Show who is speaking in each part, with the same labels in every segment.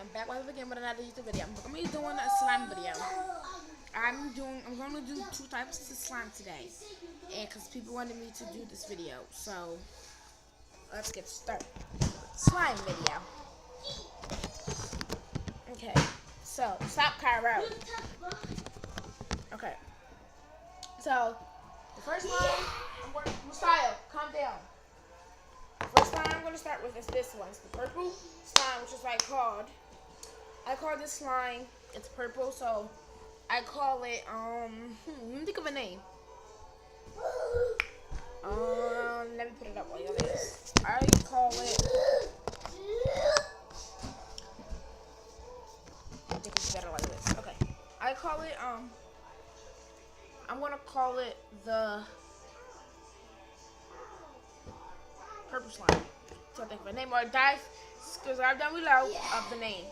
Speaker 1: I'm back once again with another YouTube video. I'm gonna be doing a slime video. I'm gonna do two types of slime today, and because people wanted me to do this video, so let's get started. Slime video. Okay, so stop Cairo. Okay, so the first slime, Messiah, calm down. First slime I'm going to start with is this one. It's the purple slime, which is what I call this slime, it's purple, so I call it, let me think of a name. Let me put it up while you're there. I call it, I think it's better like this. Okay. I call it, I'm going to call it the purple slime. So I think of a name, or guys, because I've down below of the name.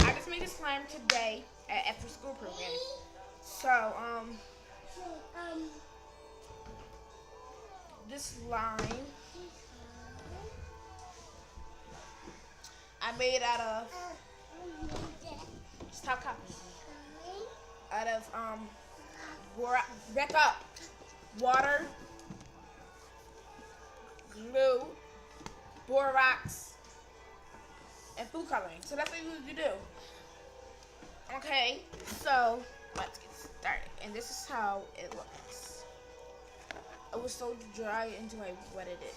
Speaker 1: I just made a slime today at after school program. So this slime I made out of stop copying. Out of back up water, glue, borax, and food coloring. So that's what you do. Okay, so let's get started. And this is how it looks. It was so dry until I wetted it.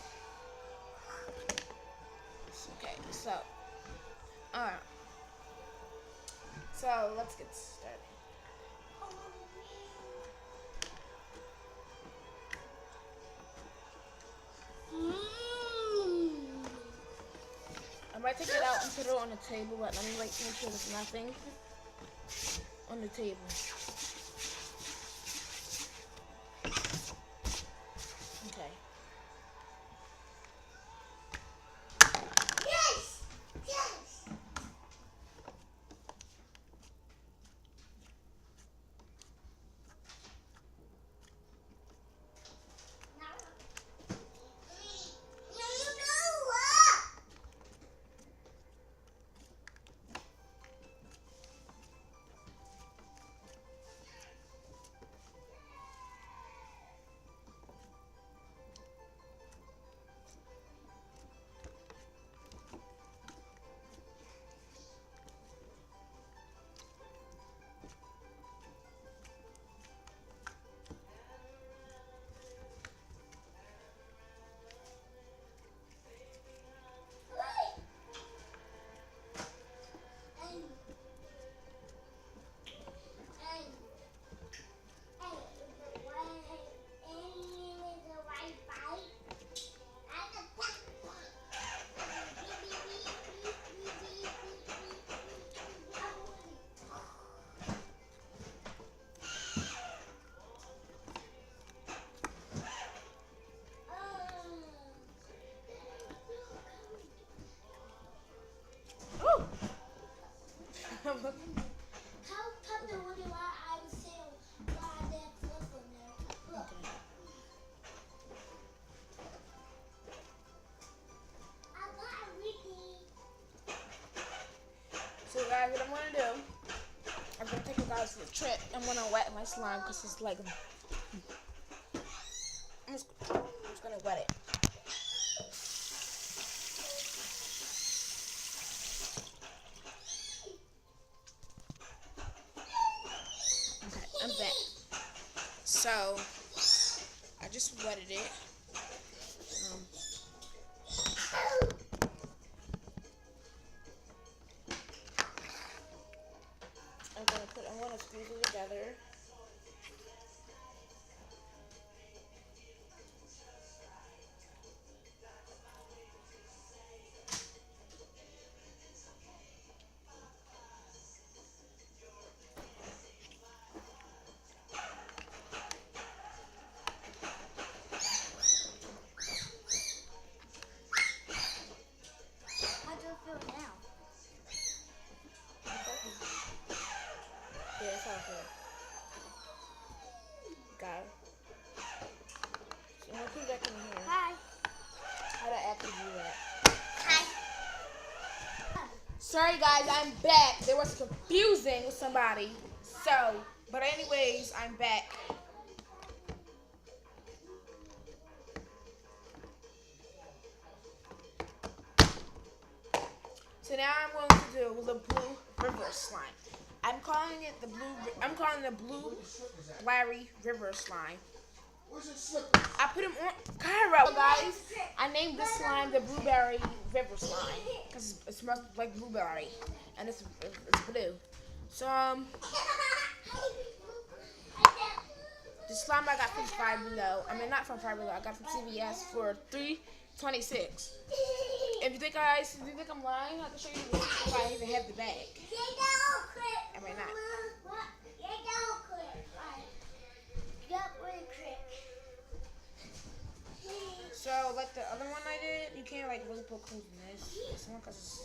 Speaker 1: Okay, so so let's get started. I might take it out and put it on the table, but let me make sure there's nothing on the table. Okay.
Speaker 2: Yes! Yes!
Speaker 1: So guys, what I'm gonna do, I'm gonna take you guys for a trip. I'm gonna wet my slime because it's like, I'm just gonna wet it. Okay, I'm back. So I just wetted it. I'm gonna squeeze it together.
Speaker 2: How do you feel now?
Speaker 1: Yeah, that's how I feel. Got it. So I'm gonna put it back in here.
Speaker 2: Hi.
Speaker 1: How to actually do that.
Speaker 2: Hi.
Speaker 1: Sorry guys, I'm back. There was confusing with somebody. So, but anyways, I'm back. So now I'm going to do the blue river slime. I'm calling the blueberry river slime. I put him on Cairo, guys. I named this slime the blueberry river slime because it smells like blueberry and it's blue. So the slime I got from Five Below. I mean, not from Five Below. I got from CVS for $3.26. If you think I'm lying, I can show you the receipt if I even have the bag. I may not. So like the other one I did, you can't like really put holes in this one because